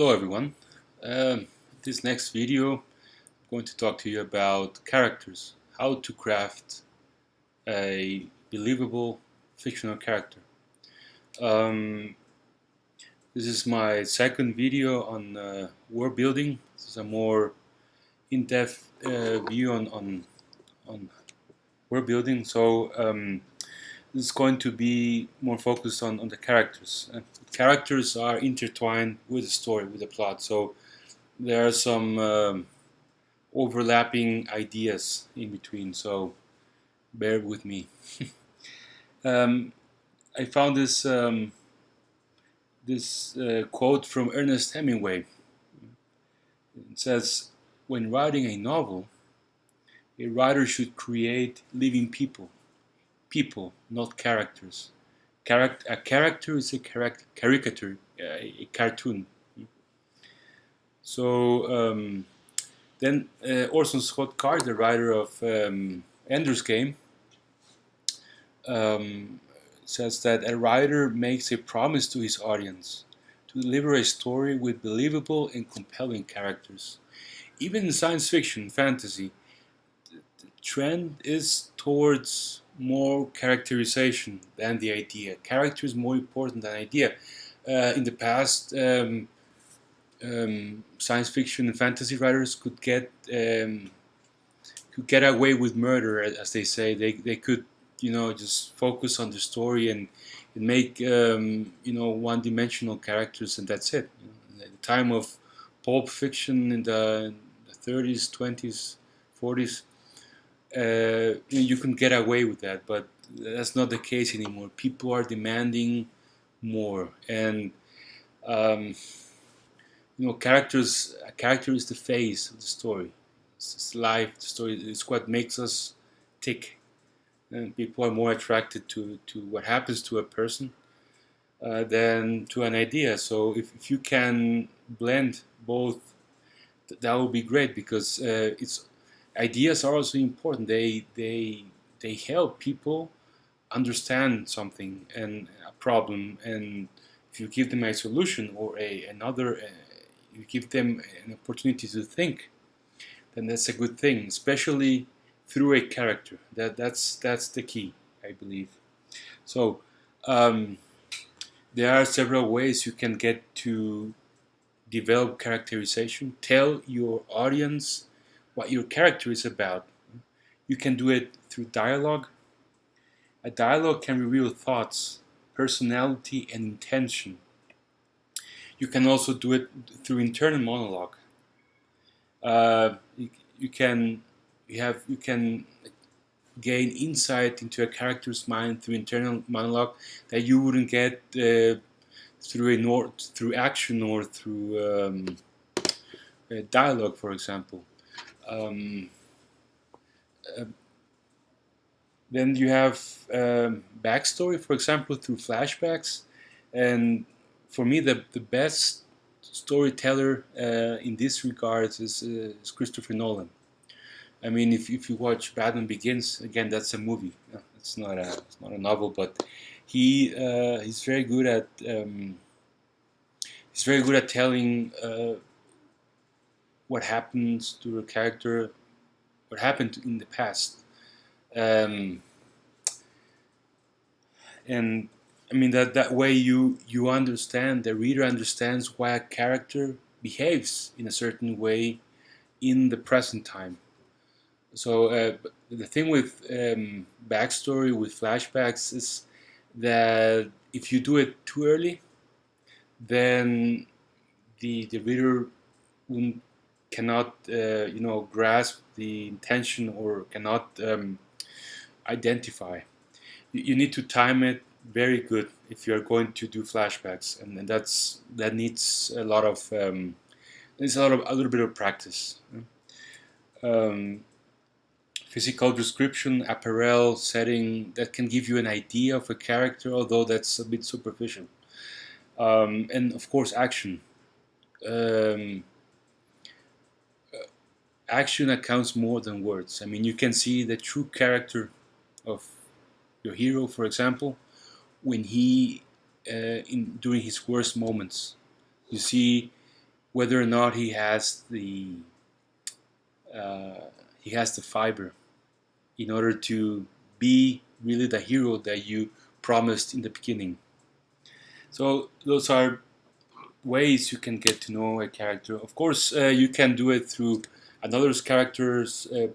Hello everyone. This next video I'm going to talk to you about characters, how to craft a believable fictional character. Um, this is my second video on world building. This is a more in-depth view on world building. So this is going to be more focused on the characters. Characters are intertwined with the story, with the plot. So there are some overlapping ideas in between, so bear with me. um, I found this quote from Ernest Hemingway. It says, "When writing a novel, a writer should create living people, not characters. A character is a caricature, a cartoon." So then Orson Scott Card, the writer of Ender's Game, says that a writer makes a promise to his audience to deliver a story with believable and compelling characters. Even in science fiction, fantasy, the trend is towards more characterization than the idea. Character is more important than idea. In the past, science fiction and fantasy writers could get away with murder, as they say. They could, just focus on the story and make one-dimensional characters, and that's it. At the time of pulp fiction in the 30s, 20s, 40s, you can get away with that, but that's not the case anymore. People are demanding more, and a character is the face of the story. It's life. The story is what makes us tick, and people are more attracted to what happens to a person than to an idea. So if you can blend both, that would be great, because ideas are also important. They help people understand something and a problem, and if you give them a solution or another. You give them an opportunity to think, then that's a good thing, especially through a character. That's the key, I believe. So there are several ways you can get to develop characterization. Tell your audience what your character is about. You can do it through dialogue. A dialogue can reveal thoughts, personality, and intention. You can also do it through internal monologue. You can gain insight into a character's mind through internal monologue that you wouldn't get through action or through dialogue, for example. Then you have backstory, for example, through flashbacks, and for me, the best storyteller in this regard is Christopher Nolan. I mean, if you watch Batman Begins, again, that's a movie. It's not a novel, but he's very good at telling what happens to a character, what happened in the past, and I mean that way you understand, the reader understands why a character behaves in a certain way in the present time. So the thing with backstory, with flashbacks, is that if you do it too early, then the reader cannot grasp the intention, or cannot identify. You need to time it very good if you're going to do flashbacks, and that needs a little bit of practice. Physical description, apparel, setting, that can give you an idea of a character, although that's a bit superficial. And of course, action. Action accounts more than words. I mean, you can see the true character of your hero, for example, when he during his worst moments. You see whether or not he has the fiber in order to be really the hero that you promised in the beginning. So those are ways you can get to know a character. Of course, you can do it through another's character's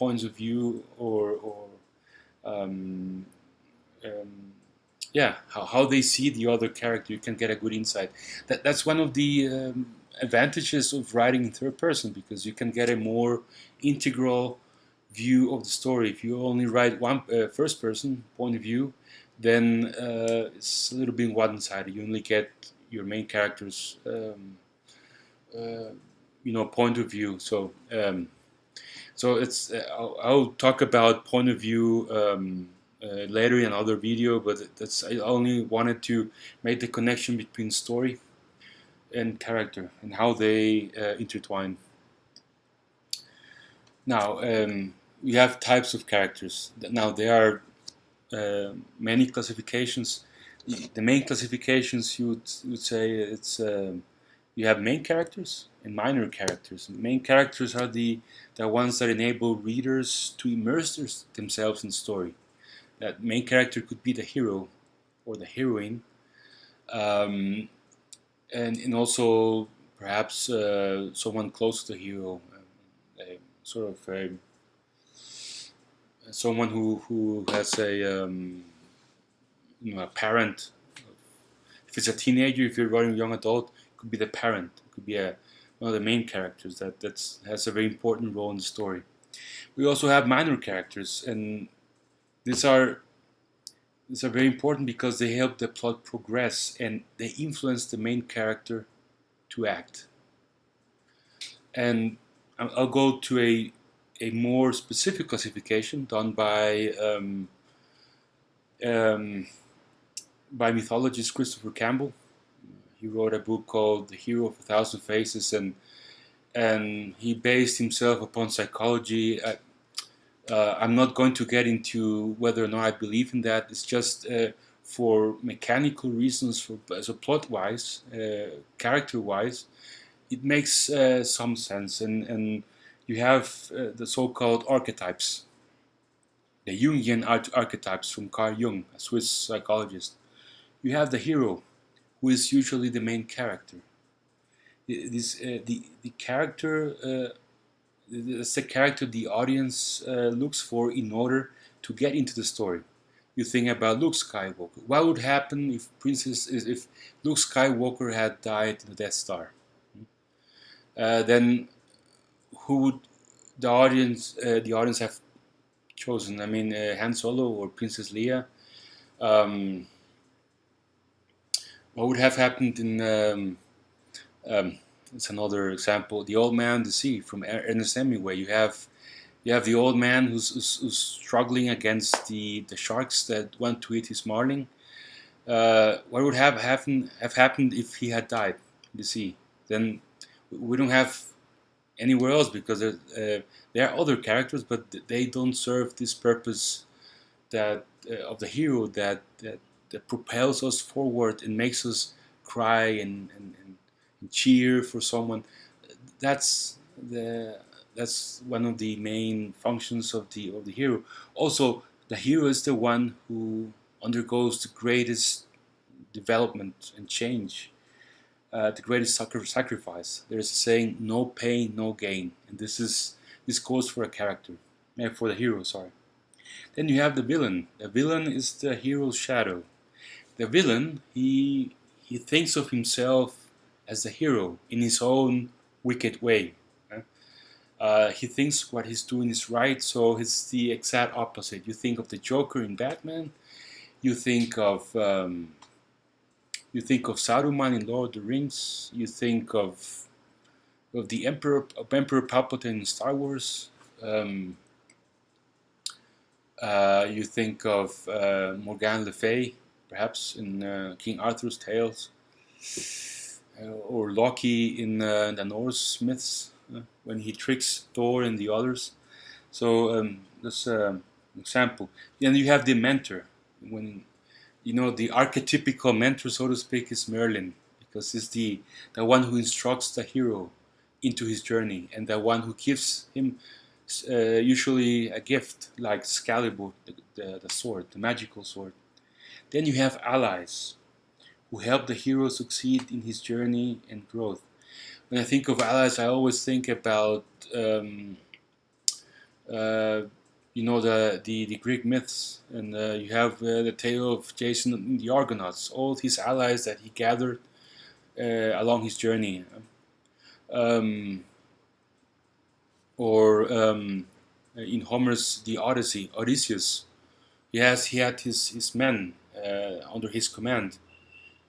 points of view, or um, um, yeah, how they see the other character. You can get a good insight. That's one of the advantages of writing in third person, because you can get a more integral view of the story. If you only write one first person point of view, then it's a little bit one-sided. You only get your main character's uh, point of view. So it's I'll talk about point of view later in another video, but that's I only wanted to make the connection between story and character and how they intertwine. Now we have types of characters. Now there are many classifications. The main classifications you would say it's you have main characters and minor characters. Main characters are the ones that enable readers to immerse themselves in the story. That main character could be the hero or the heroine, um, and also perhaps someone close to the hero, sort of someone who has a parent. If it's a teenager, if you're writing a young adult, it could be the parent. It could be one of the main characters that has a very important role in the story. We also have minor characters, and these are very important because they help the plot progress and they influence the main character to act. And I'll go to a more specific classification done by mythologist Christopher Campbell. He wrote a book called The Hero of a Thousand Faces, and he based himself upon psychology. I'm not going to get into whether or not I believe in that. It's just for mechanical reasons, so plot-wise, character-wise, it makes some sense. And you have the so-called archetypes, the Jungian archetypes from Carl Jung, a Swiss psychologist. You have the hero, who is usually the main character. The character, it's the character the audience looks for in order to get into the story. You think about Luke Skywalker. What would happen if Luke Skywalker had died in the Death Star? Then who would the audience have chosen? I mean, Han Solo or Princess Leia. What would have happened in it's another example, The Old Man, the Sea from Ernest Hemingway. You have the old man who's struggling against the sharks that want to eat his marlin. What would have happened if he had died in the sea? Then we don't have anywhere else, because there are other characters, but they don't serve this purpose that of the hero that propels us forward and makes us cry and cheer for someone. That's one of the main functions of the hero. Also, the hero is the one who undergoes the greatest development and change, the greatest sacrifice. There's a saying, "No pain, no gain," and this goes for a character, for the hero. Sorry. Then you have the villain. The villain is the hero's shadow. The villain, he thinks of himself as the hero in his own wicked way. He thinks what he's doing is right, so it's the exact opposite. You think of the Joker in Batman. You think of Saruman in Lord of the Rings. You think of the Emperor Palpatine in Star Wars. You think of Morgan Le Fay, perhaps in King Arthur's Tales, or Loki in the Norse myths, when he tricks Thor and the others. So that's an example. Then you have the mentor. When the archetypical mentor, so to speak, is Merlin, because he's the one who instructs the hero into his journey, and the one who gives him usually a gift like Excalibur, the sword, the magical sword. Then you have allies who help the hero succeed in his journey and growth. When I think of allies, I always think about uh, the Greek myths, and you have the tale of Jason and the Argonauts, all his allies that he gathered along his journey. Um, or in Homer's The Odyssey, Odysseus, he had his men under his command.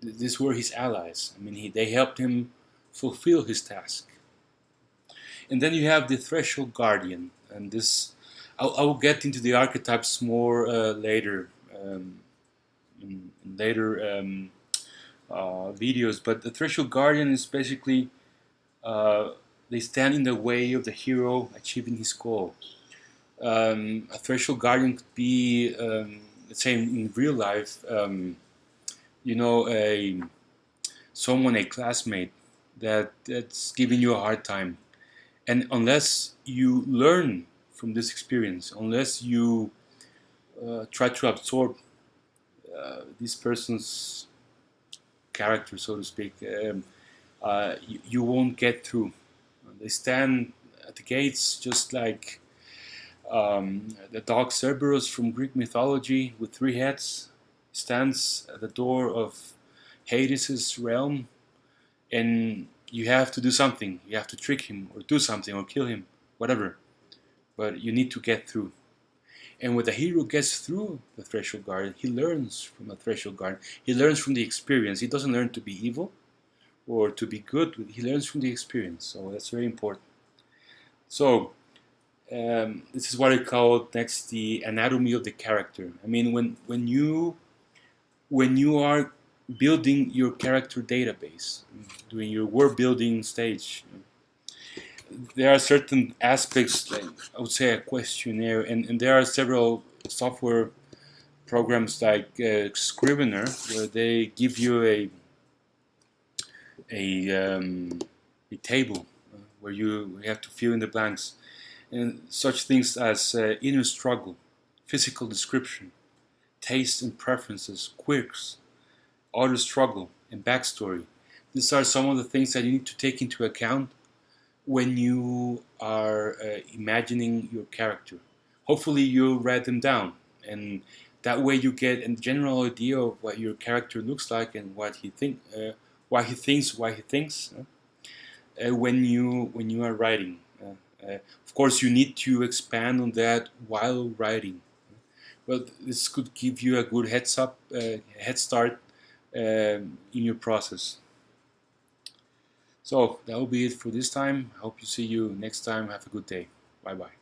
These were his allies. I mean, they helped him fulfill his task. And then you have the Threshold Guardian, and this I will get into the archetypes more later, in later videos. But the Threshold Guardian is basically they stand in the way of the hero achieving his goal. A Threshold Guardian could be, let's say, in real life, a classmate that's giving you a hard time, and unless you learn from this experience, unless you try to absorb this person's character, so to speak, you won't get through. They stand at the gates just like the dog Cerberus from Greek mythology with three heads stands at the door of Hades' realm, and you have to do something. You have to trick him or do something or kill him, whatever. But you need to get through. And when the hero gets through the Threshold Guard, he learns from the Threshold Guard. He learns from the experience. He doesn't learn to be evil or to be good. He learns from the experience. So that's very important. So this is what I call next the anatomy of the character. I mean, when you are building your character database, doing your world building stage, there are certain aspects, like I would say a questionnaire, and there are several software programs like Scrivener, where they give you a table where you have to fill in the blanks, and such things as inner struggle, physical description, taste and preferences, quirks, outer struggle, and backstory. These are some of the things that you need to take into account when you are imagining your character. Hopefully you write them down, and that way you get a general idea of what your character looks like and what he thinks when you are writing. Of course, you need to expand on that while writing. But this could give you a good head start in your process. So that will be it for this time. I hope you see you next time. Have a good day. Bye bye.